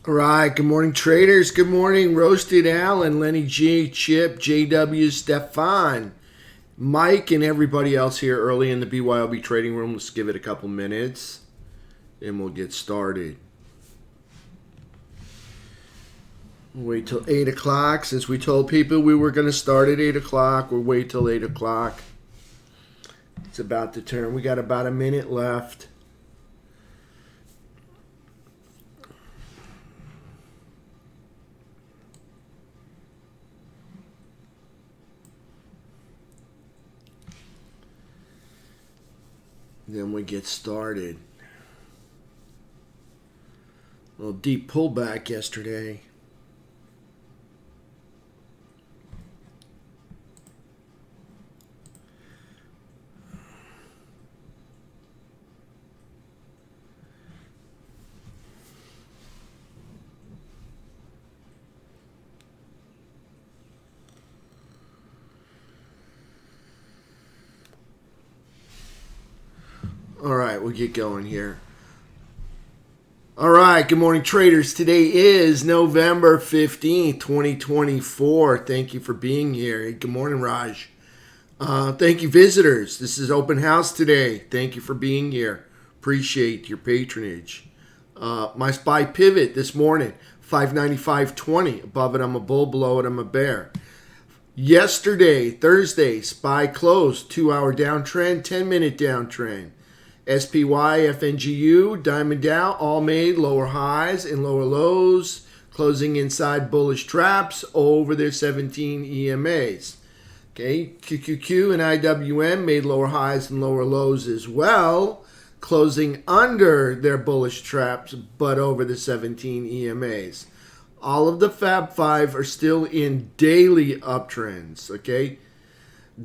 All right, good morning, traders. Good morning, Roasted Alan, Lenny G, Chip, JW, Stefan, Mike, and everybody else here early in the BYOB Trading Room. Let's give it a couple minutes, and we'll get started. We'll wait till 8 o'clock. Since we told people we were going to start at 8 o'clock, we'll wait till 8 o'clock. It's about to turn. We got about a minute left. Then we get started. A little deep pullback yesterday. All right, we'll get going here. All right, good morning, traders. Today is November 15th, 2024. Thank you for being here. Hey, good morning, Raj. Thank you, visitors. This is open house today. Thank you for being here. Appreciate your patronage. My SPY pivot this morning, 595.20. Above it, I'm a bull. Below it, I'm a bear. Yesterday, Thursday, SPY closed. 2-hour downtrend, 10-minute downtrend. SPY, FNGU, Diamond Dow all made lower highs and lower lows, closing inside bullish traps over their 17 EMAs. Okay, QQQ and IWM made lower highs and lower lows as well, closing under their bullish traps but over the 17 EMAs. All of the Fab 5 are still in daily uptrends, okay?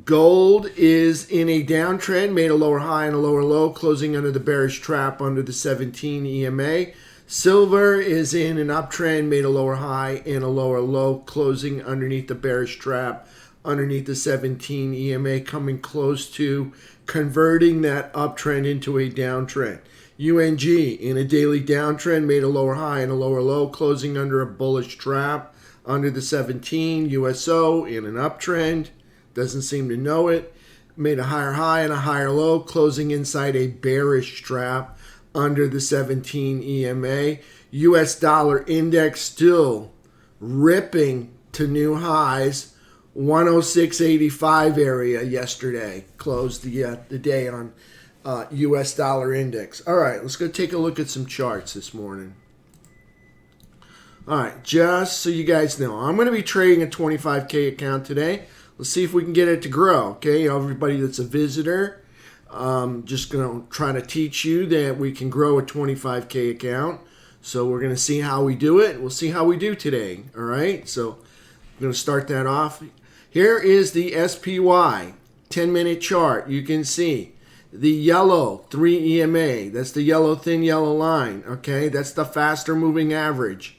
Gold is in a downtrend, made a lower high and a lower low, closing under the bearish trap under the 17 EMA. Silver is in an uptrend, made a lower high and a lower low, closing underneath the bearish trap underneath the 17 EMA, coming close to converting that uptrend into a downtrend. UNG in a daily downtrend, made a lower high and a lower low, closing under a bullish trap under the 17. USO in an uptrend. Doesn't seem to know it. Made a higher high and a higher low, closing inside a bearish trap under the 17 EMA. US dollar index still ripping to new highs. 106.85 area yesterday. Closed the day on US dollar index. All right, let's go take a look at some charts this morning. All right, just so you guys know, I'm going to be trading a 25K account today. Let's see if we can get it to grow, okay? Everybody that's a visitor, just going to try to teach you that we can grow a 25K account. So we're going to see how we do it. We'll see how we do today, all right? So I'm going to start that off. Here is the SPY 10-minute chart. You can see the yellow 3 EMA. That's the yellow thin yellow line, okay? That's the faster moving average,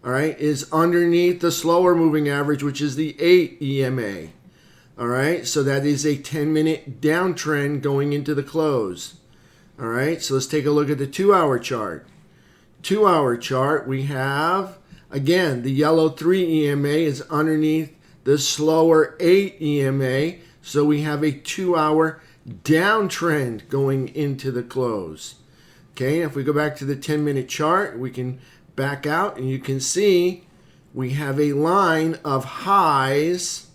all right? Is underneath the slower moving average, which is the 8 EMA. All right, so that is a 10-minute downtrend going into the close. All right, so let's take a look at the 2-hour chart. 2-hour chart, we have, again, the yellow 3 EMA is underneath the slower 8 EMA. So we have a 2-hour downtrend going into the close. Okay, if we go back to the 10-minute chart, we can back out and you can see we have a line of highs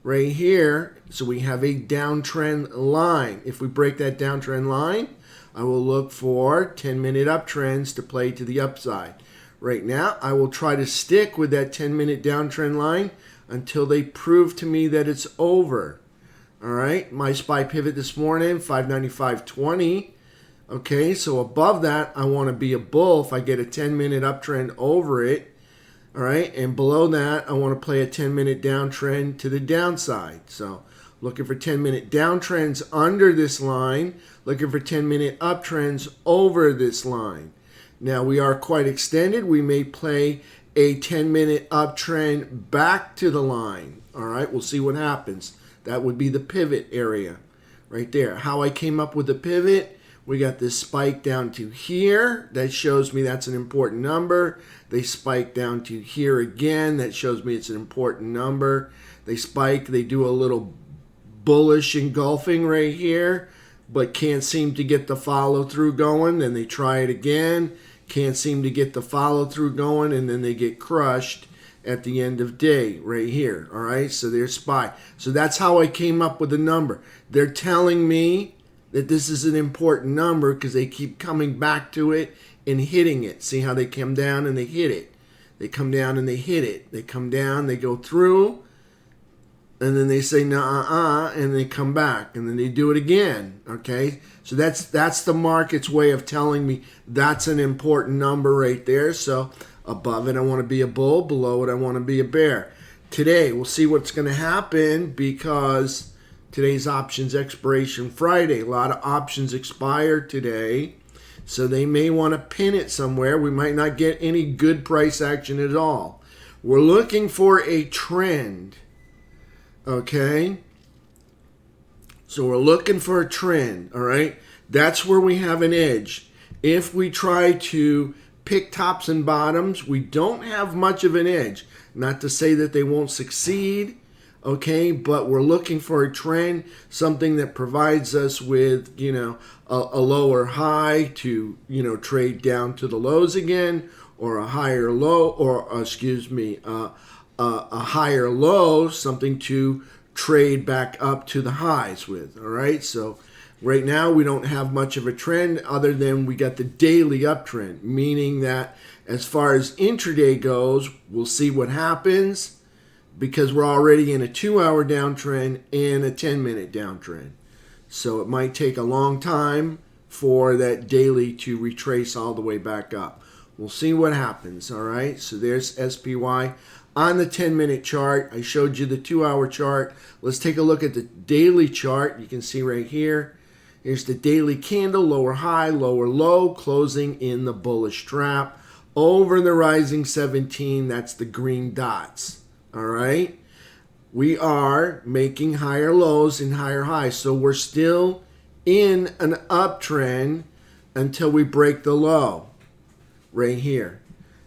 right here. So we have a downtrend line. If we break that downtrend line, I will look for 10-minute uptrends to play to the upside. Right now, I will try to stick with that 10-minute downtrend line until they prove to me that it's over. All right, my SPY pivot this morning, 595.20. Okay, so above that, I want to be a bull if I get a 10-minute uptrend over it. All right, and below that, I want to play a 10-minute downtrend to the downside. So looking for 10-minute downtrends under this line, looking for 10-minute uptrends over this line. Now, we are quite extended. We may play a 10-minute uptrend back to the line. All right, we'll see what happens. That would be the pivot area right there. How I came up with the pivot We got this spike down to here. That shows me that's an important number. They spike down to here again. That shows me it's an important number. They spike. They do a little bullish engulfing right here, but can't seem to get the follow through going. Then they try it again. Can't seem to get the follow through going, and then they get crushed at the end of day right here. All right, so there's SPY. So that's how I came up with the number. They're telling me that this is an important number because they keep coming back to it and hitting it. See how they come down and they hit it. They come down and they hit it. They come down, they go through, and then they say nah, and they come back, and then they do it again. Okay, so that's the market's way of telling me that's an important number right there. So above it, I want to be a bull. Below it, I want to be a bear. Today, we'll see what's going to happen because today's options expiration Friday. A lot of options expire today, so they may want to pin it somewhere. We might not get any good price action at all. We're looking for a trend. Okay, so we're looking for a trend. All right, that's where we have an edge. If we try to pick tops and bottoms, we don't have much of an edge. Not to say that they won't succeed, okay, but we're looking for a trend, something that provides us with, a lower high to, trade down to the lows again, or a higher low, or a higher low, something to trade back up to the highs with. All right, so right now we don't have much of a trend other than we got the daily uptrend, meaning that as far as intraday goes, we'll see what happens because we're already in a 2-hour downtrend and a 10-minute downtrend. So it might take a long time for that daily to retrace all the way back up. We'll see what happens. All right, so there's SPY. On the 10-minute chart, I showed you the 2-hour chart. Let's take a look at the daily chart. You can see right here. Here's the daily candle, lower high, lower low, closing in the bullish trap. Over the rising 17, that's the green dots. All right? We are making higher lows and higher highs. So we're still in an uptrend until we break the low right here.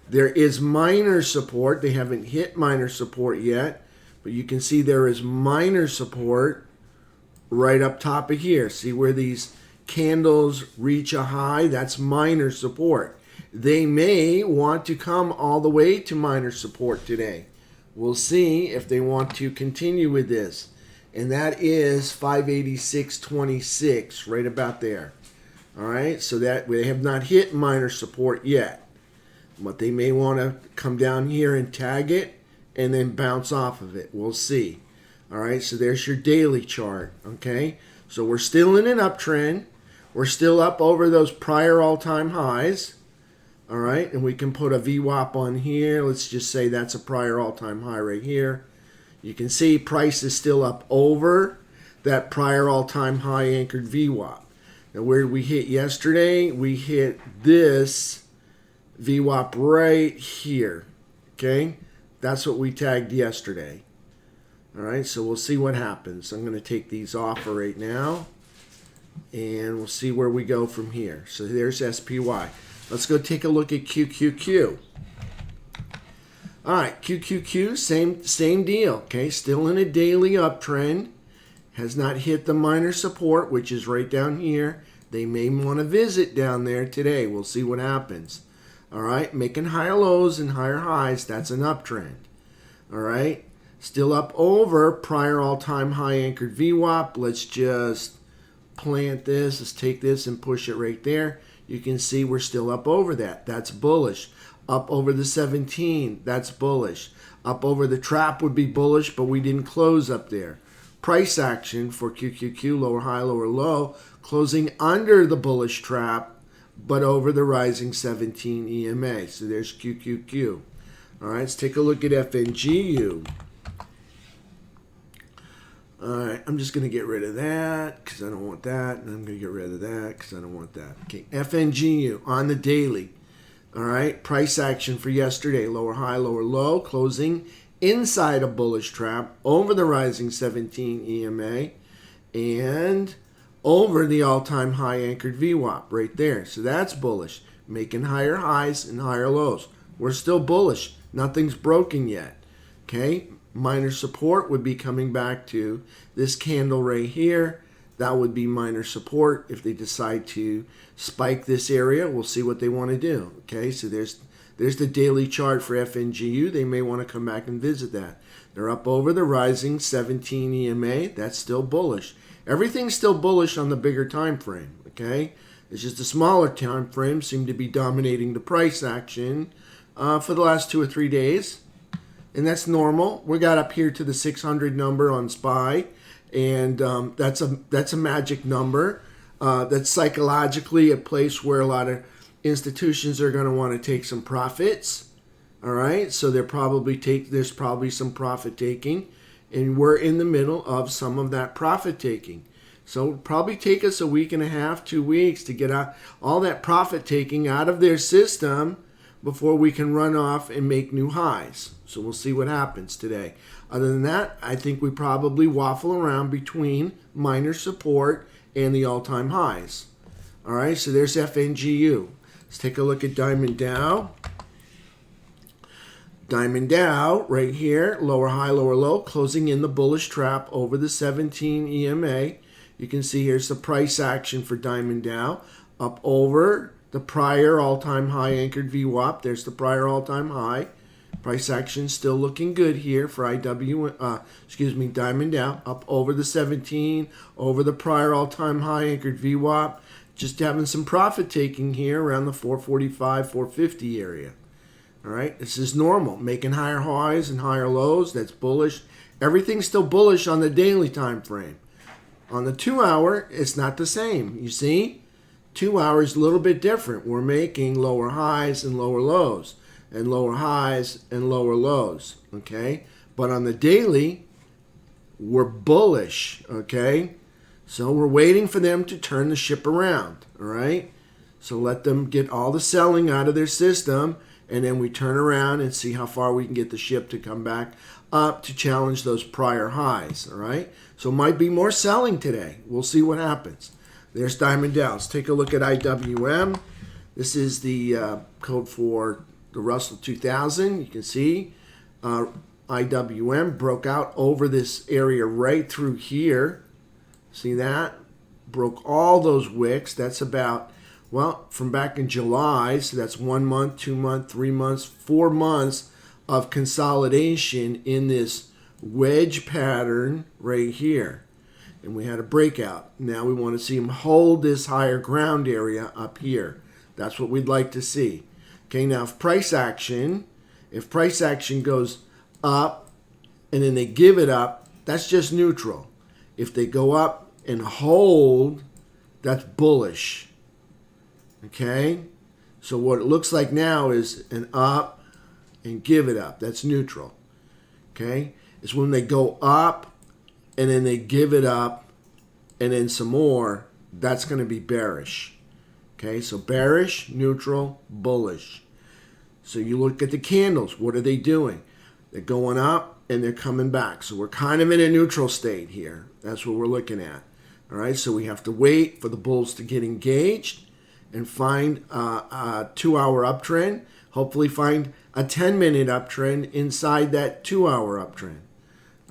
There is minor support. They haven't hit minor support yet, but you can see there is minor support right up top of here. See where these candles reach a high? That's minor support. They may want to come all the way to minor support today. We'll see if they want to continue with this. And that is 586.26, right about there. All right, so that they have not hit minor support yet. But they may want to come down here and tag it and then bounce off of it. We'll see. All right, so there's your daily chart, okay? So we're still in an uptrend. We're still up over those prior all-time highs, all right? And we can put a VWAP on here. Let's just say that's a prior all-time high right here. You can see price is still up over that prior all-time high anchored VWAP. Now, where did we hit yesterday? We hit this VWAP right here, okay? That's what we tagged yesterday. All right, so we'll see what happens. I'm going to take these off right now, and we'll see where we go from here. So there's SPY. Let's go take a look at QQQ. All right, QQQ, same deal, okay? Still in a daily uptrend. Has not hit the minor support, which is right down here. They may want to visit down there today. We'll see what happens. All right, making higher lows and higher highs. That's an uptrend. All right, still up over prior all-time high anchored VWAP. Let's just plant this. Let's take this and push it right there. You can see we're still up over that. That's bullish. Up over the 17. That's bullish. Up over the trap would be bullish, but we didn't close up there. Price action for QQQ, lower high, lower low, closing under the bullish trap, but over the rising 17 EMA. So there's QQQ. All right, let's take a look at FNGU. All right, I'm just going to get rid of that because I don't want that. And I'm going to get rid of that because I don't want that. Okay, FNGU on the daily. All right, price action for yesterday. Lower high, lower low, closing inside a bullish trap over the rising 17 EMA and over the all-time high anchored VWAP right there. So that's bullish, making higher highs and higher lows. We're still bullish. Nothing's broken yet. Okay, minor support would be coming back to this candle right here. That would be minor support if they decide to spike this area. We'll see what they want to do. Okay, so there's the daily chart for FNGU. They may want to come back and visit that. They're up over the rising 17 EMA. That's still bullish. Everything's still bullish on the bigger time frame. Okay, it's just the smaller time frames seem to be dominating the price action for the last 2 or 3 days. And that's normal. We got up here to the 600 number on SPY, and that's a magic number. That's psychologically a place where a lot of institutions are going to want to take some profits. All right, so there's probably some profit taking, and we're in the middle of some of that profit taking. So it'll probably take us a week and a half, 2 weeks to get all that profit taking out of their system before we can run off and make new highs. So we'll see what happens today. Other than that, I think we probably waffle around between minor support and the all-time highs. All right, so there's FNGU. Let's take a look at Diamond Dow. Diamond Dow right here, lower high, lower low, closing in the bullish trap over the 17 EMA. You can see here's the price action for Diamond Dow, up over the prior all-time high anchored VWAP. There's the prior all-time high. Price action still looking good here for Diamond Dow, up over the 17, over the prior all-time high anchored VWAP. Just having some profit taking here around the 445, 450 area. All right, this is normal, making higher highs and higher lows. That's bullish. Everything's still bullish on the daily time frame. On the 2 hour, it's not the same. You see, 2 hours a little bit different. We're making lower highs and lower lows, and lower highs and lower lows. Okay, but on the daily, we're bullish. Okay, so we're waiting for them to turn the ship around. All right, so let them get all the selling out of their system. And then we turn around and see how far we can get the ship to come back up to challenge those prior highs, all right? So it might be more selling today. We'll see what happens. There's Diamond Dow. Let's take a look at IWM. This is the code for the Russell 2000. You can see IWM broke out over this area right through here. See that? Broke all those wicks. That's about... well, from back in July, so that's 1 month, 2 months, 3 months, 4 months of consolidation in this wedge pattern right here. And we had a breakout. Now we want to see them hold this higher ground area up here. That's what we'd like to see. Okay, now if price action goes up and then they give it up, that's just neutral. If they go up and hold, that's bullish. Okay, so what it looks like now is an up and give it up. That's neutral. Okay, it's when they go up and then they give it up and then some more, that's going to be bearish. Okay, so bearish, neutral, bullish. So you look at the candles. What are they doing? They're going up and they're coming back. So we're kind of in a neutral state here. That's what we're looking at. All right, so we have to wait for the bulls to get engaged and find a 2 hour uptrend, hopefully find a 10-minute uptrend inside that 2 hour uptrend.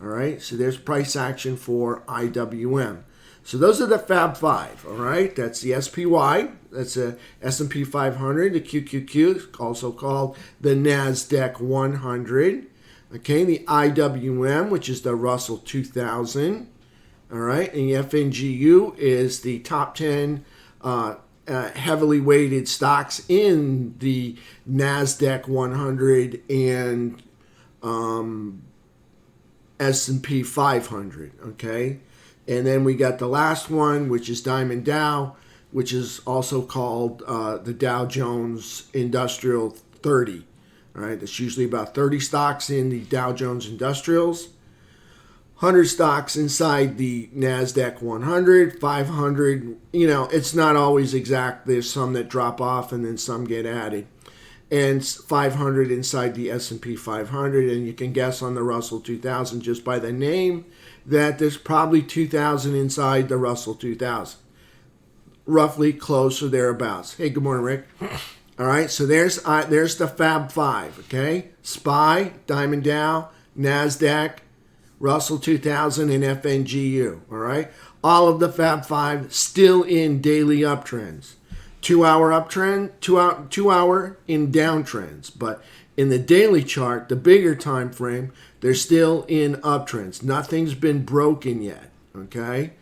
All right, so there's price action for IWM. So those are the Fab 5, all right? That's the SPY, that's the S&P 500, the QQQ, also called the NASDAQ 100. Okay, the IWM, which is the Russell 2000, all right? And the FNGU is the top 10 heavily weighted stocks in the NASDAQ 100 and S&P 500, okay? And then we got the last one, which is Diamond Dow, which is also called the Dow Jones Industrial 30, all right? That's usually about 30 stocks in the Dow Jones Industrials, 100 stocks inside the NASDAQ 100, 500, you know, it's not always exact. There's some that drop off and then some get added. And 500 inside the S&P 500, and you can guess on the Russell 2000 just by the name that there's probably 2,000 inside the Russell 2000. roughly close or thereabouts. Hey, good morning, Rick. All right, so there's the Fab Five. Okay, SPY, Diamond Dow, Nasdaq, Russell 2000, and FNGU. All right, all of the Fab Five still in daily uptrends. 2-hour uptrend, 2-hour in downtrends, but in the daily chart, the bigger time frame, they're still in uptrends. Nothing's been broken yet. Okay.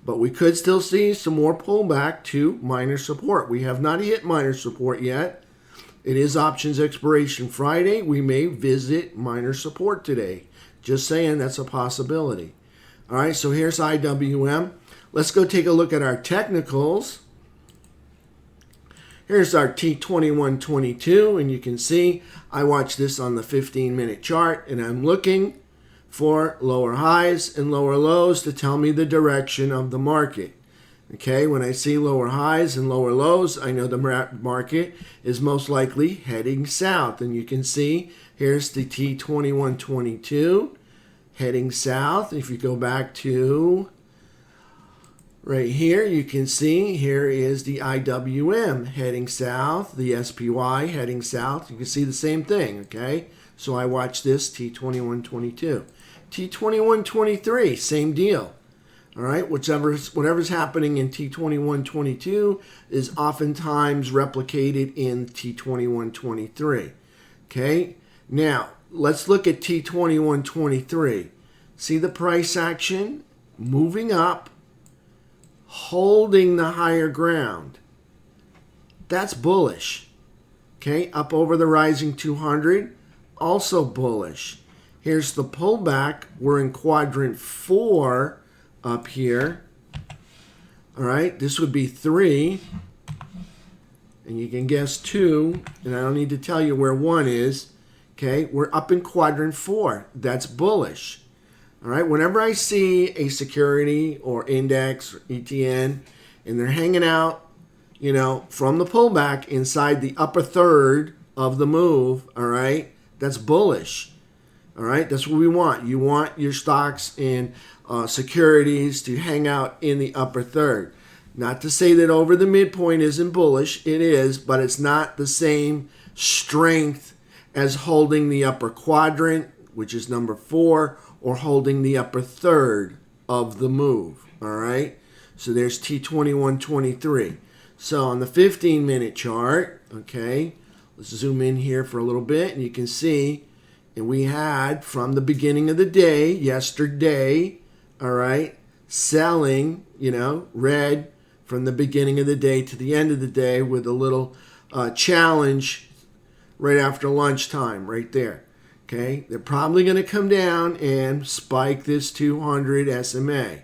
But we could still see some more pullback to minor support. We have not hit minor support yet. It is options expiration Friday. We may visit minor support today. Just saying, that's a possibility. All right, so here's IWM. Let's go take a look at our technicals. Here's our T2122, and you can see I watch this on the 15-minute chart, and I'm looking for lower highs and lower lows to tell me the direction of the market. Okay, when I see lower highs and lower lows, I know the market is most likely heading south. And you can see here's the T2122 heading south. If you go back to right here, you can see here is the IWM heading south, the SPY heading south. You can see the same thing, okay? So I watch this T2122. T2123, same deal. All right, whatever's happening in T2122 is oftentimes replicated in T2123. Okay, now let's look at T2123. See the price action moving up, holding the higher ground. That's bullish. Okay, up over the rising 200, also bullish. Here's the pullback. We're in quadrant 4 up here. All right, this would be 3. And you can guess 2. And I don't need to tell you where 1 is. Okay, we're up in quadrant 4. That's bullish. All right, whenever I see a security or index or ETN and they're hanging out, you know, from the pullback inside the upper third of the move, all right, that's bullish. All right, that's what we want. You want your stocks and securities to hang out in the upper third. Not to say that over the midpoint isn't bullish. It is, but it's not the same strength as holding the upper quadrant, which is number 4, or holding the upper third of the move. All right, so there's T2123. So on the 15-minute chart, okay, let's zoom in here for a little bit, and you can see. And we had from the beginning of the day, yesterday, all right, selling, you know, red from the beginning of the day to the end of the day with a little challenge right after lunchtime right there. Okay, they're probably going to come down and spike this 200 SMA.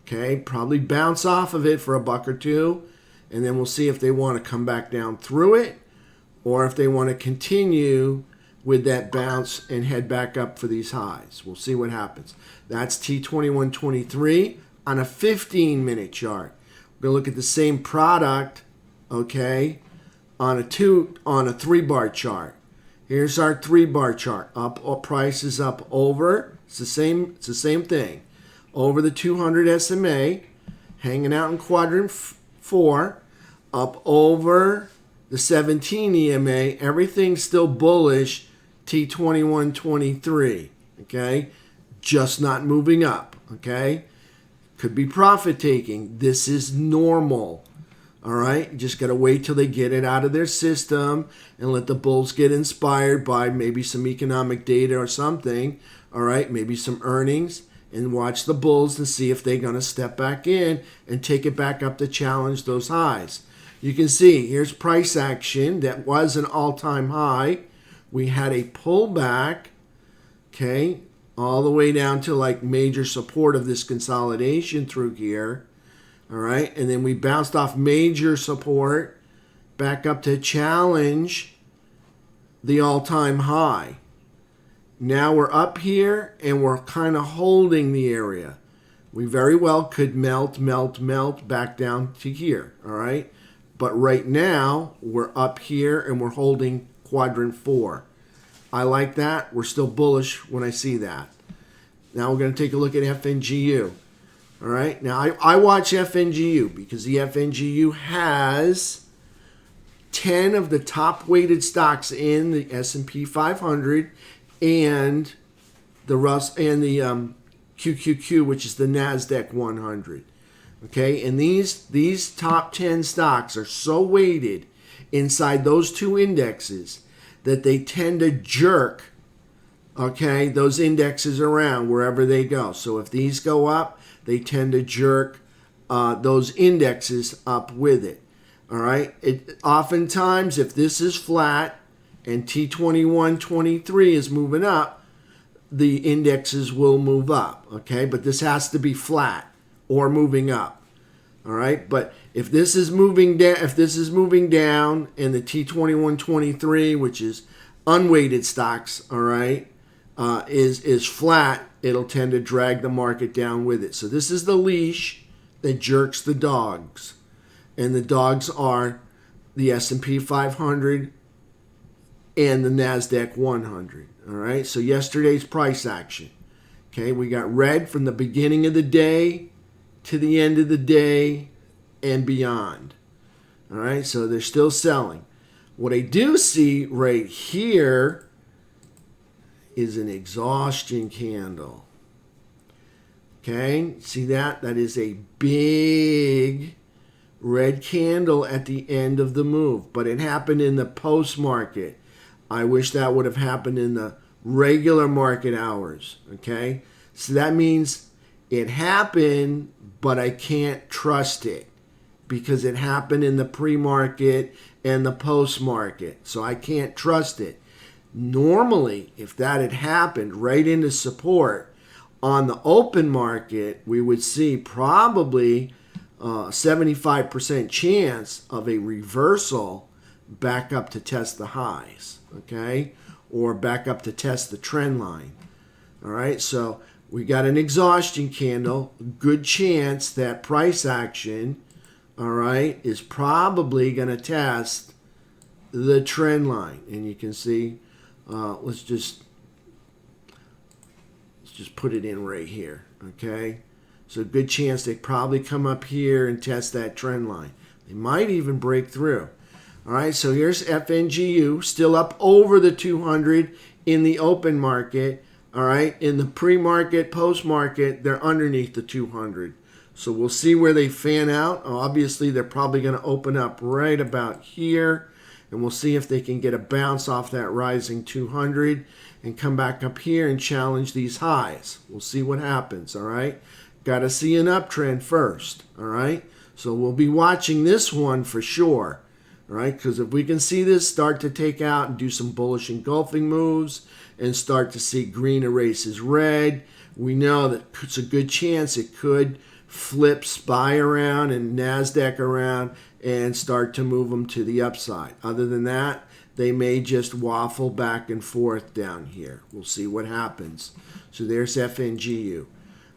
Okay, probably bounce off of it for a buck or two, and then we'll see if they want to come back down through it or if they want to continue with that bounce and head back up for these highs. We'll see what happens. That's T2123 on a 15-minute chart. We're going to look at the same product, okay, on a 3-bar chart. Here's our 3-bar chart. Up price is up over. It's the same thing. Over the 200 SMA, hanging out in quadrant 4, up over the 17 EMA. Everything's still bullish. T2123, okay? Just not moving up, okay? Could be profit taking. This is normal, all right? You just got to wait till they get it out of their system and let the bulls get inspired by maybe some economic data or something, all right? Maybe some earnings, and watch the bulls and see if they're going to step back in and take it back up to challenge those highs. You can see here's price action that was an all-time high. We had a pullback, okay, all the way down to like major support of this consolidation through here, all right? And then we bounced off major support back up to challenge the all-time high. Now we're up here and we're kind of holding the area. We very well could melt back down to here, all right? But right now we're up here and we're holding quadrant 4. I like that. We're still bullish when I see that. Now we're going to take a look at FNGU. All right. Now, I watch FNGU because the FNGU has 10 of the top weighted stocks in the S&P 500 and the QQQ, which is the NASDAQ 100. Okay, and these top 10 stocks are so weighted inside those two indexes that they tend to jerk, okay, those indexes around wherever they go. So if these go up, they tend to jerk those indexes up with it. All right. Oftentimes, if this is flat and T2123 is moving up, the indexes will move up. Okay, but this has to be flat or moving up. All right. But if this is moving down, and the T2123, which is unweighted stocks, all right, is flat, it'll tend to drag the market down with it. So this is the leash that jerks the dogs. And the dogs are the S&P 500 and the NASDAQ 100. All right, so yesterday's price action. Okay, we got red from the beginning of the day to the end of the day and beyond. All right, so they're still selling. What I do see right here is an exhaustion candle. Okay, see that? That is a big red candle at the end of the move, but it happened in the post market. I wish that would have happened in the regular market hours. Okay, so that means it happened, but I can't trust it because it happened in the pre-market and the post market, so I can't trust it. Normally, if that had happened right into support on the open market, we would see probably 75% chance of a reversal back up to test the highs, okay? Or back up to test the trend line. All right, so we got an exhaustion candle. Good chance that price action, all right, is probably going to test the trend line. And you can see, let's just put it in right here, okay? So good chance they probably come up here and test that trend line. They might even break through. All right, so here's FNGU, still up over the 200 in the open market. All right, in the pre-market, post-market, they're underneath the 200. So we'll see where they fan out. Obviously, they're probably going to open up right about here. And we'll see if they can get a bounce off that rising 200 and come back up here and challenge these highs. We'll see what happens, all right? Got to see an uptrend first, all right? So we'll be watching this one for sure, all right? Because if we can see this start to take out and do some bullish engulfing moves and start to see green erases red, we know that it's a good chance it could flip SPY around and NASDAQ around and start to move them to the upside. Other than that, they may just waffle back and forth down here. We'll see what happens. So there's FNGU.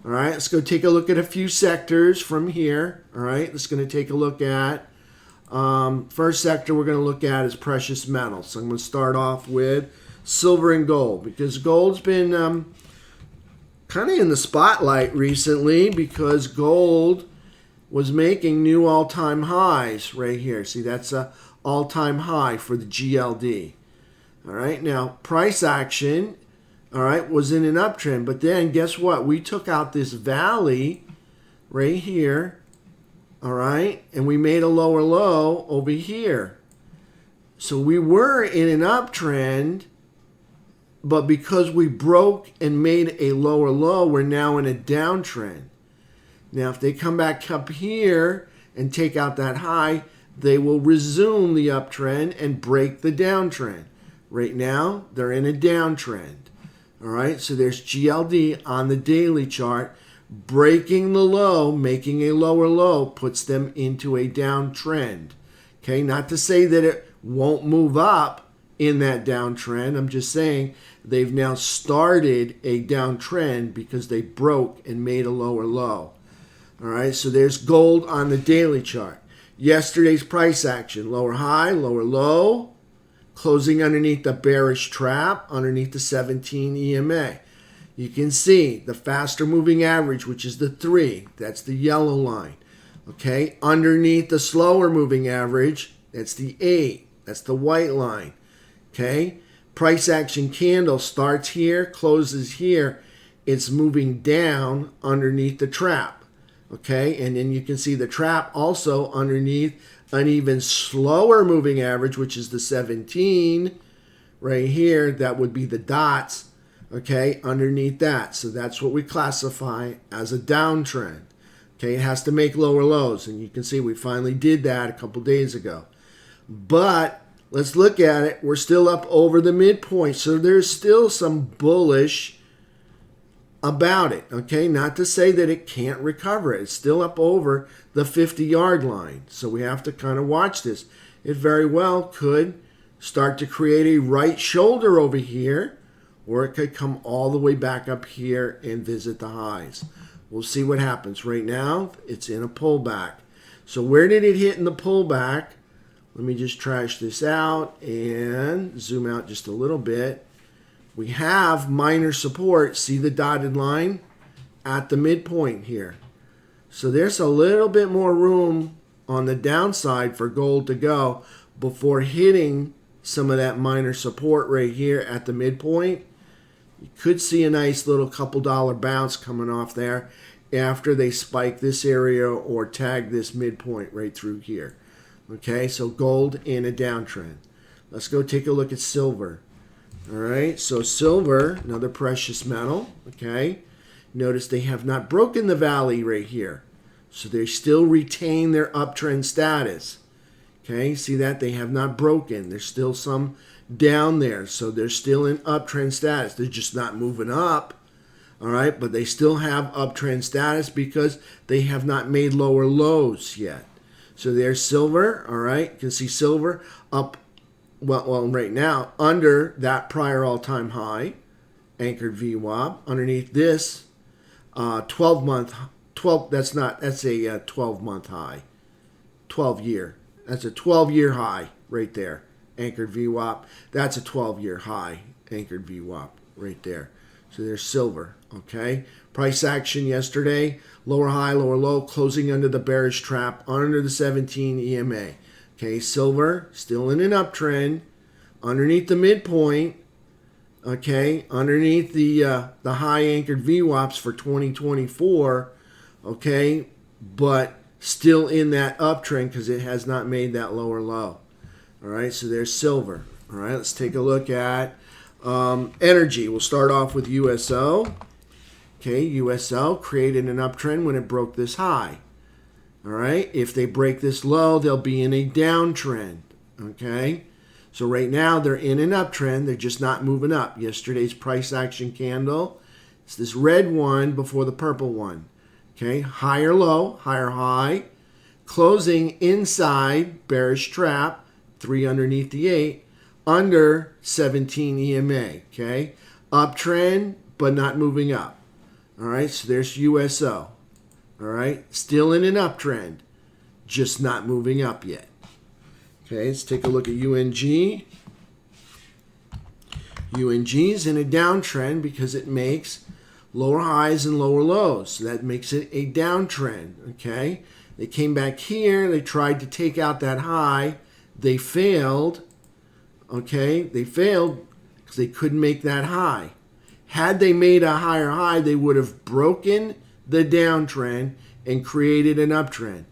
All right, let's go take a look at a few sectors from here. All right, let's going to take a look at, first sector we're going to look at is precious metals. So I'm going to start off with silver and gold because gold's been kind of in the spotlight recently because gold was making new all-time highs right here. See, that's a all-time high for the GLD. All right, now price action, all right, was in an uptrend, but then guess what? We took out this valley right here, all right, and we made a lower low over here. So we were in an uptrend, but because we broke and made a lower low, we're now in a downtrend. Now, if they come back up here and take out that high, they will resume the uptrend and break the downtrend. Right now, they're in a downtrend. All right, so there's GLD on the daily chart. Breaking the low, making a lower low, puts them into a downtrend. Okay, not to say that it won't move up in that downtrend. I'm just saying they've now started a downtrend because they broke and made a lower low. All right, so there's gold on the daily chart. Yesterday's price action, lower high, lower low, closing underneath the bearish trap, underneath the 17 EMA. you can see the faster moving average, which is the 3. That's the yellow line. Okay, underneath the slower moving average, that's the 8. That's the white line. Okay, price action candle starts here, closes here. It's moving down underneath the trap. Okay, and then you can see the trap also underneath an even slower moving average, which is the 17 right here. That would be the dots. Okay, underneath that. So that's what we classify as a downtrend. Okay, it has to make lower lows, and you can see we finally did that a couple days ago. But let's look at it. We're still up over the midpoint, so there's still some bullish about it. Okay, not to say that it can't recover. It's still up over the 50-yard line, so we have to kind of watch this. It very well could start to create a right shoulder over here, or it could come all the way back up here and visit the highs. We'll see what happens. Right now, it's in a pullback. So where did it hit in the pullback? Let me just trash this out and zoom out just a little bit. We have minor support. See the dotted line? At the midpoint here. So there's a little bit more room on the downside for gold to go before hitting some of that minor support right here at the midpoint. You could see a nice little couple dollar bounce coming off there after they spike this area or tag this midpoint right through here. Okay, so gold in a downtrend. Let's go take a look at silver. All right, so silver, another precious metal. Okay, notice they have not broken the valley right here. So they still retain their uptrend status. Okay, see that? They have not broken. There's still some down there, so they're still in uptrend status. They're just not moving up, all right, but they still have uptrend status because they have not made lower lows yet. So there's silver, all right. You can see silver up, well right now, under that prior all-time high, anchored VWAP. Underneath this 12-month, that's a 12-month high, 12-year. That's a 12-year high right there. Anchored VWAP. That's a 12-year high, anchored VWAP right there. So there's silver, okay? Price action yesterday, lower high, lower low, closing under the bearish trap, under the 17 EMA. Okay, silver still in an uptrend, underneath the midpoint, okay, underneath the high anchored VWAPs for 2024, okay, but still in that uptrend because it has not made that lower low. All right, so there's silver. All right, let's take a look at energy. We'll start off with USO. Okay, USO created an uptrend when it broke this high. All right, if they break this low, they'll be in a downtrend. Okay, so right now they're in an uptrend. They're just not moving up. Yesterday's price action candle, it's this red one before the purple one. Okay, higher low, higher high, closing inside bearish trap. 3 underneath the 8, under 17 EMA, okay? Uptrend, but not moving up. All right, so there's USO. All right, still in an uptrend, just not moving up yet. Okay, let's take a look at UNG. UNG's in a downtrend because it makes lower highs and lower lows. So that makes it a downtrend, okay? They came back here, they tried to take out that high. They failed, okay? They failed because they couldn't make that high. Had they made a higher high, they would have broken the downtrend and created an uptrend.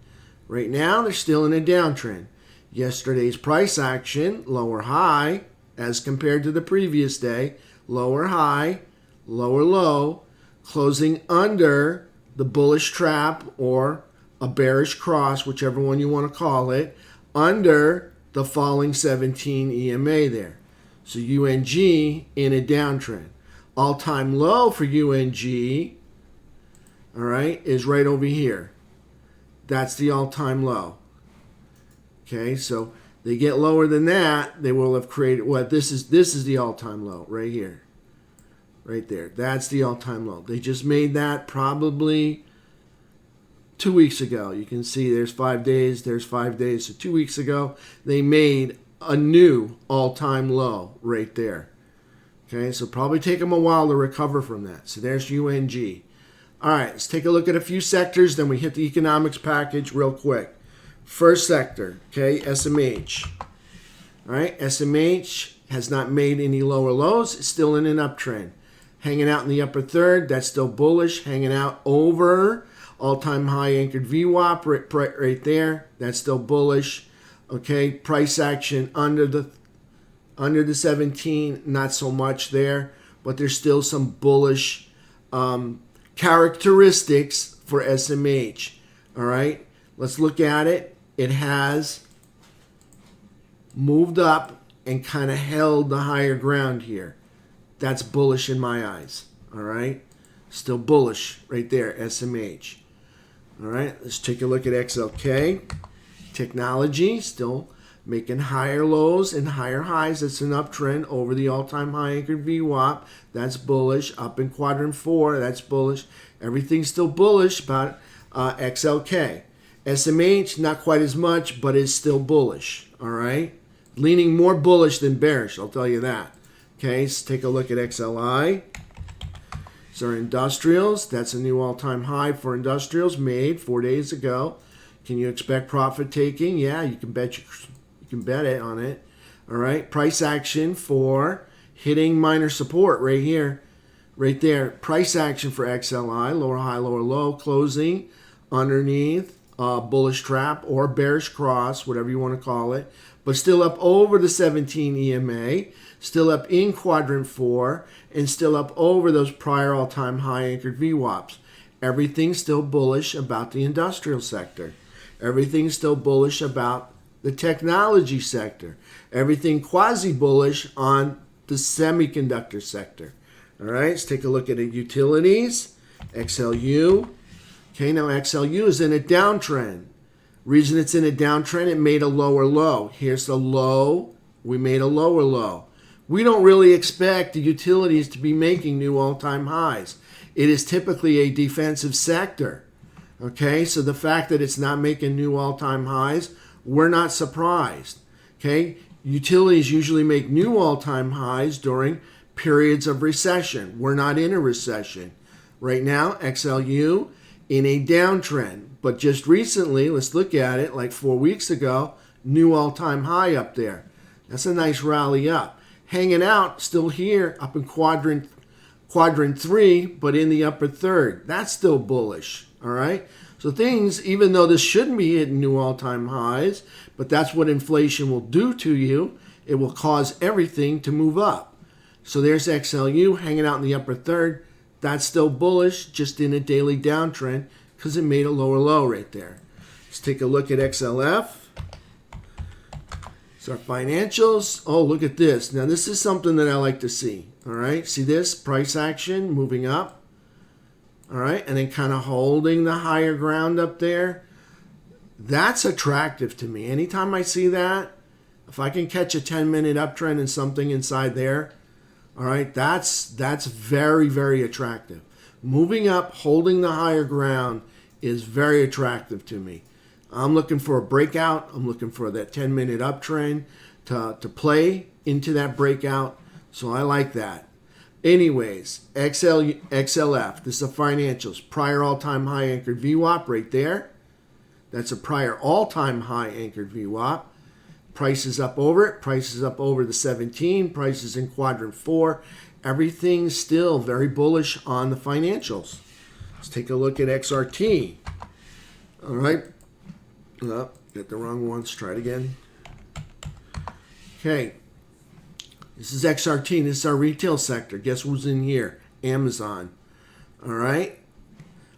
Right now, they're still in a downtrend. Yesterday's price action, lower high, as compared to the previous day, lower high, lower low, closing under the bullish trap or a bearish cross, whichever one you want to call it, under the falling 17 EMA there. So UNG in a downtrend. All-time low for UNG, all right, is right over here. That's the all-time low. Okay, so they get lower than that, they will have created what this is the all-time low right here. Right there. That's the all-time low. They just made that probably 2 weeks ago. You can see there's 5 days, there's 5 days. So 2 weeks ago, they made a new all-time low right there. Okay, so probably take them a while to recover from that. So there's UNG. All right, let's take a look at a few sectors, then we hit the economics package real quick. First sector, okay, SMH. All right, SMH has not made any lower lows. It's still in an uptrend. Hanging out in the upper third, that's still bullish. Hanging out over all-time high anchored VWAP right there, that's still bullish. Okay, price action under the 17, not so much there, but there's still some bullish characteristics for SMH. All right, let's look at it. It has moved up and kind of held the higher ground here. That's bullish in my eyes. All right, still bullish right there, SMH. All right, let's take a look at XLK. Technology still making higher lows and higher highs. That's an uptrend over the all-time high anchored VWAP. That's bullish. Up in quadrant 4, that's bullish. Everything's still bullish about XLK. SMH, not quite as much, but is still bullish. All right, leaning more bullish than bearish, I'll tell you that. Okay, let's take a look at XLI. These are industrials. That's a new all-time high for industrials made 4 days ago. Can you expect profit taking? Yeah, you can bet it on it. All right, price action for hitting minor support right here, right there. Price action for XLI, lower high, lower low, closing underneath bullish trap or bearish cross, whatever you want to call it, but still up over the 17 EMA, still up in quadrant 4, and still up over those prior all-time high anchored VWAPs. Everything's still bullish about the industrial sector. Everything's still bullish about the technology sector. Everything quasi-bullish on the semiconductor sector. All right, let's take a look at the utilities, XLU. Okay, now XLU is in a downtrend. Reason it's in a downtrend, it made a lower low. Here's the low. We made a lower low. We don't really expect the utilities to be making new all-time highs. It is typically a defensive sector. Okay, so the fact that it's not making new all-time highs, we're not surprised. Okay, utilities usually make new all-time highs during periods of recession. We're not in a recession. Right now, XLU in a downtrend. But just recently, let's look at it, like 4 weeks ago, new all-time high up there. That's a nice rally up. Hanging out still here up in quadrant 3, but in the upper third. That's still bullish, all right? So things, even though this shouldn't be hitting new all-time highs, but that's what inflation will do to you. It will cause everything to move up. So there's XLU hanging out in the upper third. That's still bullish, just in a daily downtrend because it made a lower low right there. Let's take a look at XLF. So our financials. Oh, look at this. Now this is something that I like to see. All right, see this? Price action moving up. All right, and then kind of holding the higher ground up there. That's attractive to me. Anytime I see that, if I can catch a 10-minute uptrend and something inside there, all right, that's very, very attractive. Moving up, holding the higher ground is very attractive to me. I'm looking for a breakout. I'm looking for that 10-minute uptrend to play into that breakout. So I like that. Anyways, XLF, this is the financials. Prior all-time high anchored VWAP right there. That's a prior all-time high anchored VWAP. Prices up over it. Prices up over the 17. Prices in quadrant 4. Everything's still very bullish on the financials. Let's take a look at XRT. All right. Oh, got the wrong one. Let's try it again. Okay. This is XRT. This is our retail sector. Guess who's in here? Amazon. All right.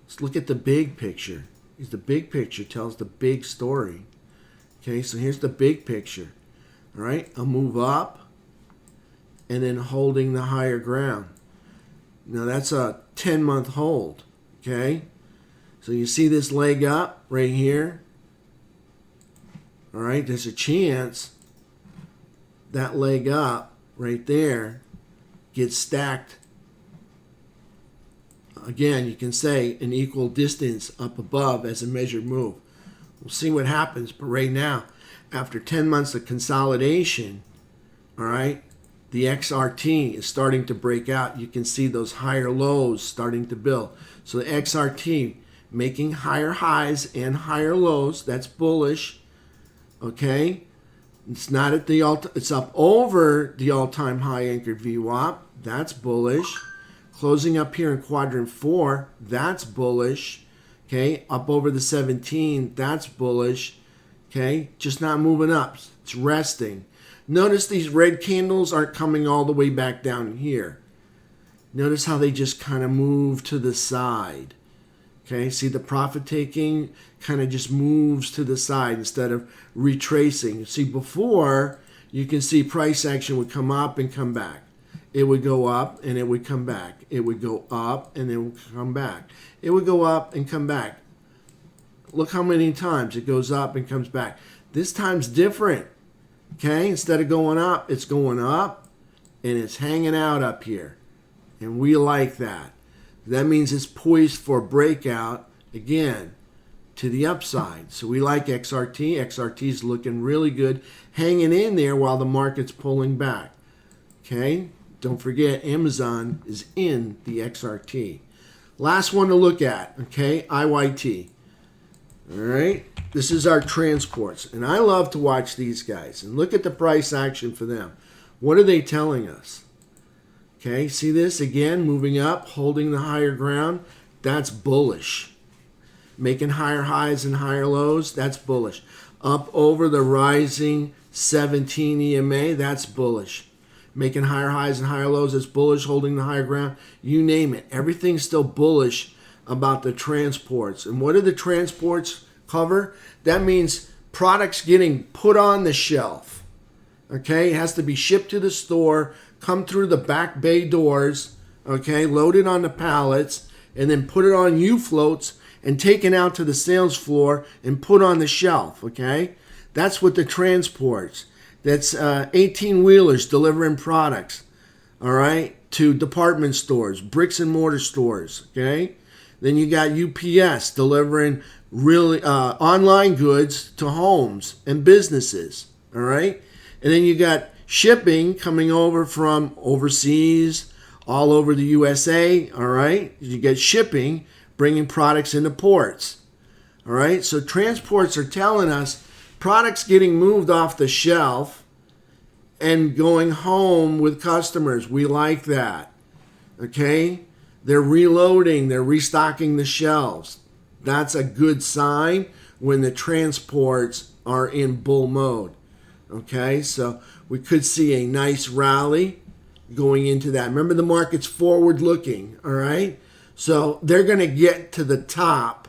Let's look at the big picture. The big picture tells the big story. Okay, so here's the big picture. All right, I'll move up and then holding the higher ground. Now that's a 10-month hold. Okay, so you see this leg up right here. All right, there's a chance that leg up right there gets stacked. Again, you can say an equal distance up above as a measured move. We'll see what happens, but right now, after 10 months of consolidation, all right, The XRT is starting to break out. You can see those higher lows starting to build. So the XRT making higher highs and higher lows. That's bullish. Okay. It's not at the it's up over the all-time high anchored VWAP. That's bullish. Closing up here in quadrant 4. That's bullish. Okay. Up over the 17. That's bullish. Okay. Just not moving up. It's resting. Notice these red candles aren't coming all the way back down here. Notice how they just kind of move to the side. Okay, see the profit taking kind of just moves to the side instead of retracing. See, before you can see price action would come up and come back. It would go up and it would come back. It would go up and it would come back. It would go up and come back. Look how many times it goes up and comes back. This time's different. Okay, instead of going up, it's going up and it's hanging out up here. And we like that. That means it's poised for breakout again to the upside. So we like XRT. XRT is looking really good, hanging in there while the market's pulling back. Okay, don't forget Amazon is in the XRT. Last one to look at, okay, IYT. All right, this is our transports. And I love to watch these guys and look at the price action for them. What are they telling us? Okay, see this again, moving up, holding the higher ground. That's bullish. Making higher highs and higher lows. That's bullish. Up over the rising 17 EMA. That's bullish. Making higher highs and higher lows. That's bullish. Holding the higher ground. You name it. Everything's still bullish about the transports. And what do the transports cover? That means products getting put on the shelf. Okay, it has to be shipped to the store, come through the back bay doors, okay, loaded on the pallets, and then put it on U-floats and taken out to the sales floor and put on the shelf, okay? That's what the transports. That's 18-wheelers delivering products, all right, to department stores, bricks and mortar stores, okay? Then you got UPS delivering really online goods to homes and businesses, all right? And then you got shipping coming over from overseas, all over the USA, all right? You get shipping, bringing products into ports, all right? So transports are telling us products getting moved off the shelf and going home with customers. We like that, okay? They're reloading, they're restocking the shelves. That's a good sign when the transports are in bull mode. Okay, so we could see a nice rally going into that. Remember, the market's forward looking, all right? So they're going to get to the top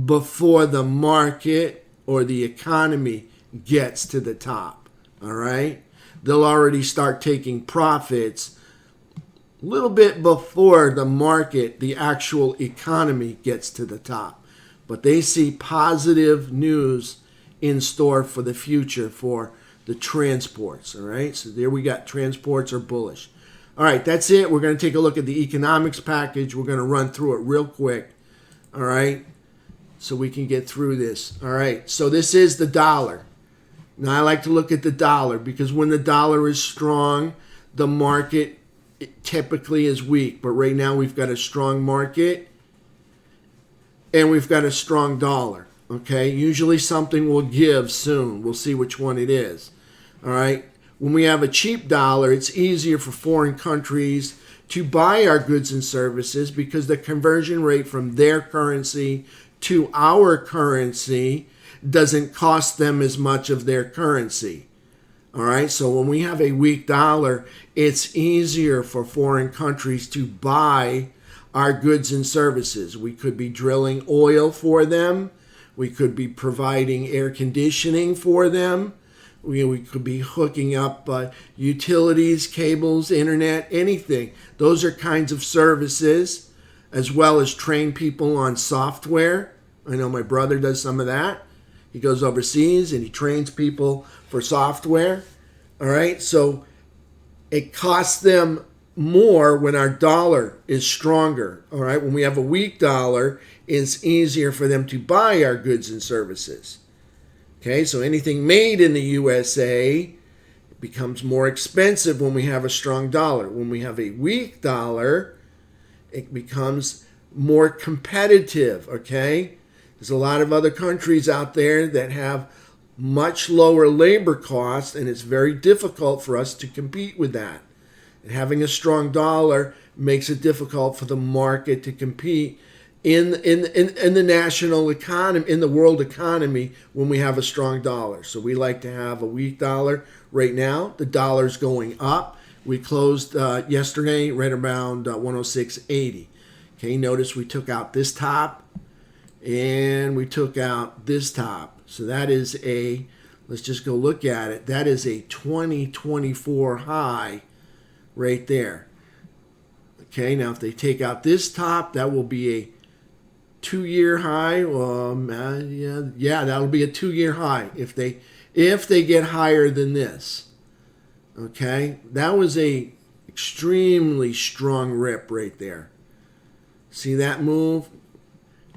before the market or the economy gets to the top, all right? They'll already start taking profits a little bit before the market, the actual economy gets to the top. But they see positive news in store for the future for the transports, all right? So there we got transports are bullish. All right, that's it. We're going to take a look at the economics package. We're going to run through it real quick, all right, so we can get through this. All right, so this is the dollar. Now, I like to look at the dollar because when the dollar is strong, the market typically is weak. But right now we've got a strong market and we've got a strong dollar. Okay, usually something will give soon. We'll see which one it is. All right, when we have a cheap dollar, it's easier for foreign countries to buy our goods and services because the conversion rate from their currency to our currency doesn't cost them as much of their currency. All right, so when we have a weak dollar, it's easier for foreign countries to buy our goods and services. We could be drilling oil for them. We could be providing air conditioning for them. We could be hooking up utilities, cables, internet, anything. Those are kinds of services, as well as train people on software. I know my brother does some of that. He goes overseas and he trains people for software. All right, so it costs them more when our dollar is stronger. All right, when we have a weak dollar, it's easier for them to buy our goods and services. Okay, so anything made in the USA becomes more expensive when we have a strong dollar. When we have a weak dollar, it becomes more competitive, okay? There's a lot of other countries out there that have much lower labor costs, and it's very difficult for us to compete with that. And having a strong dollar makes it difficult for the market to compete in the national economy, in the world economy, when we have a strong dollar. So we like to have a weak dollar. Right now, the dollar's going up. We closed yesterday right around 106.80. Okay, notice we took out this top and we took out this top. So that is a, let's just go look at it. That is a 2024 high right there. Okay, now if they take out this top, that will be a 2-year high. Yeah, that'll be a 2-year high if they get higher than this. Okay, that was a extremely strong rip right there. See that move?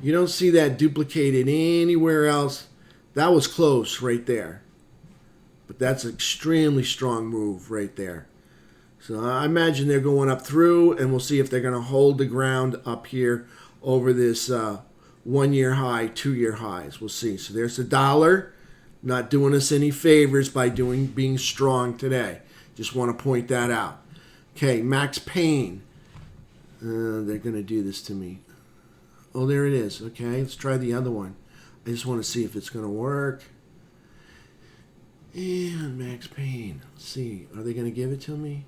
You don't see that duplicated anywhere else. That was close right there. But that's an extremely strong move right there. So I imagine they're going up through, and we'll see if they're going to hold the ground up here over this 1-year high, 2-year highs. We'll see. So there's the dollar, not doing us any favors by being strong today. Just want to point that out. Okay, Max Payne. They're going to do this to me. Oh, there it is. Okay, let's try the other one. I just want to see if it's going to work. And Max Payne. Let's see. Are they going to give it to me?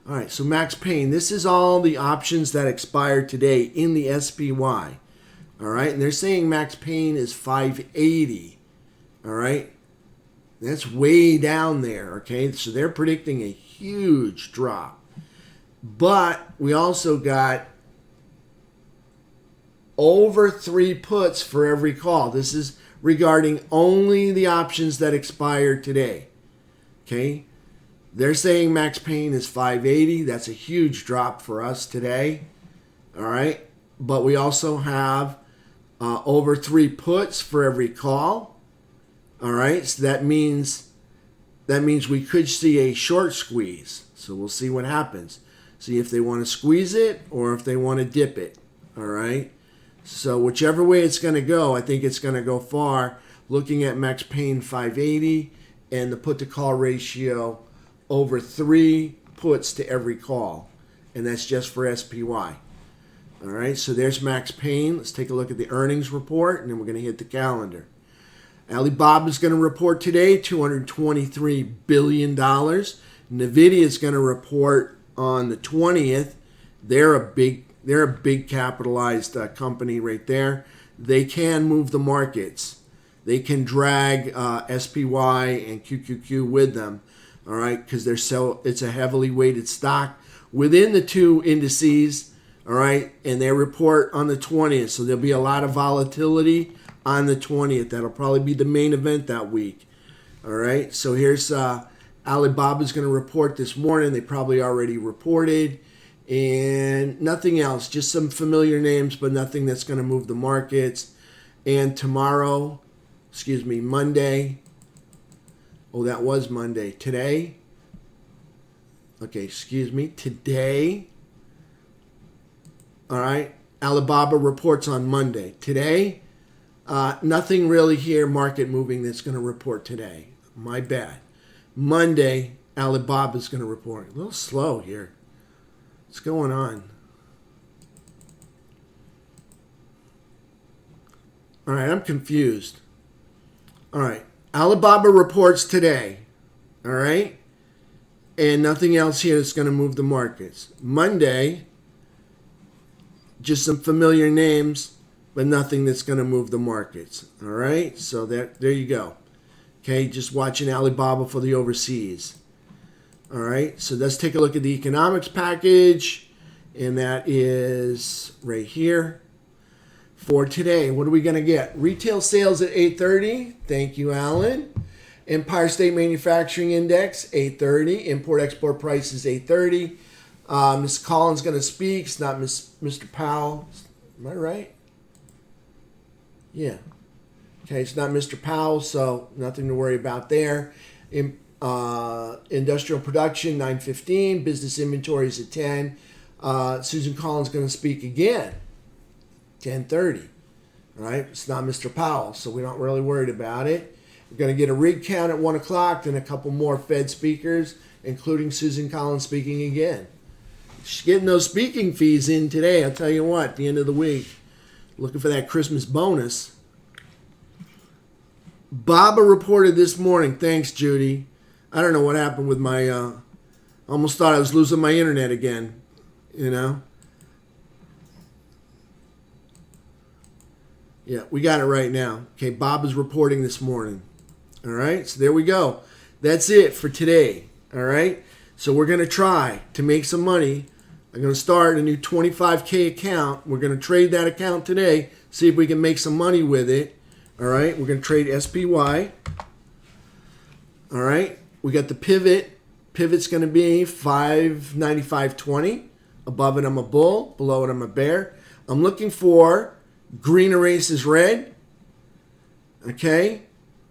All right, so Max Payne. This is all the options that expired today in the SPY. All right, and they're saying Max Payne is 580. All right. That's way down there, okay? So they're predicting a huge drop. But we also got over 3 puts for every call. This is regarding only the options that expired today, okay? They're saying Max Payne is 580. That's a huge drop for us today, all right? But we also have over 3 puts for every call. All right, so that means we could see a short squeeze. So we'll see what happens. See if they want to squeeze it or if they want to dip it. All right. So whichever way it's going to go, I think it's going to go far. Looking at Max Payne 580 and the put to call ratio over 3 puts to every call, and that's just for SPY. All right. So there's Max Payne. Let's take a look at the earnings report, and then we're going to hit the calendar. Alibaba is going to report today, $223 billion. NVIDIA is going to report on the 20th. They're a big capitalized company right there. They can move the markets. They can drag SPY and QQQ with them, all right, because it's a heavily weighted stock within the 2 indices, all right, and they report on the 20th. So there'll be a lot of volatility on the 20th. That'll probably be the main event that week. All right. So here's Alibaba's going to report this morning. They probably already reported. And nothing else. Just some familiar names, but nothing that's going to move the markets. And tomorrow, Monday. Oh, that was Monday. Today. Okay, today. All right. Alibaba reports on Monday. Today. Nothing really here market moving that's going to report today. My bad. Monday, Alibaba's going to report. A little slow here. What's going on? All right, I'm confused. All right, Alibaba reports today. All right? And nothing else here that's going to move the markets. Monday, just some familiar names, but nothing that's going to move the markets. All right, so there you go. Okay, just watching Alibaba for the overseas. All right, so let's take a look at the economics package, and that is right here for today. What are we going to get? Retail sales at 8:30. Thank you, Alan. Empire State Manufacturing Index, 8:30. Import-export prices, 8:30. Ms. Collins going to speak. It's not Mr. Powell. Am I right? Yeah. Okay, it's not Mr. Powell, so nothing to worry about there. Industrial production 9:15. Business inventories at 10. Susan Collins going to speak again 10:30. All right, it's not Mr. Powell, so we're not really worried about it. We're going to get a rig count at 1 o'clock, then a couple more Fed speakers, including Susan Collins speaking again. She's getting those speaking fees in today. I'll tell you what, at the end of the week. Looking for that Christmas bonus. BABA reported this morning. Thanks, Judy. I don't know what happened with my... almost thought I was losing my internet again. You know? Yeah, we got it right now. Okay, Bob is reporting this morning. All right, so there we go. That's it for today. All right, so we're going to try to make some money. I'm going to start a new 25K account. We're going to trade that account today, see if we can make some money with it. All right, we're going to trade SPY. All right, we got the pivot. Pivot's going to be 595.20. Above it, I'm a bull. Below it, I'm a bear. I'm looking for green erases red. Okay,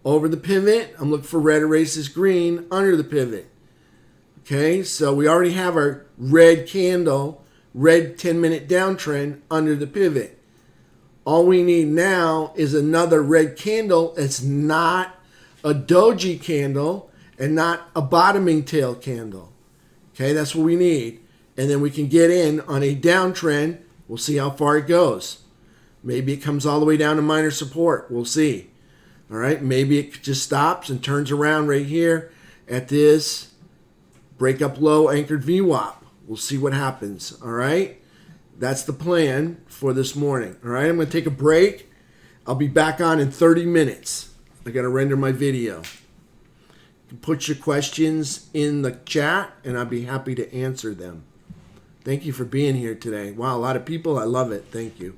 over the pivot, I'm looking for red erases green under the pivot. Okay, so we already have our red candle, red 10-minute downtrend under the pivot. All we need now is another red candle. It's not a doji candle and not a bottoming tail candle. Okay, that's what we need. And then we can get in on a downtrend. We'll see how far it goes. Maybe it comes all the way down to minor support. We'll see. All right, maybe it just stops and turns around right here at this break up low anchored VWAP. We'll see what happens. All right, that's the plan for this morning. All right, I'm going to take a break. I'll be back on in 30 minutes. I got to render my video. You can put your questions in the chat and I'll be happy to answer them. Thank you for being here today. Wow, a lot of people. I love it. Thank you.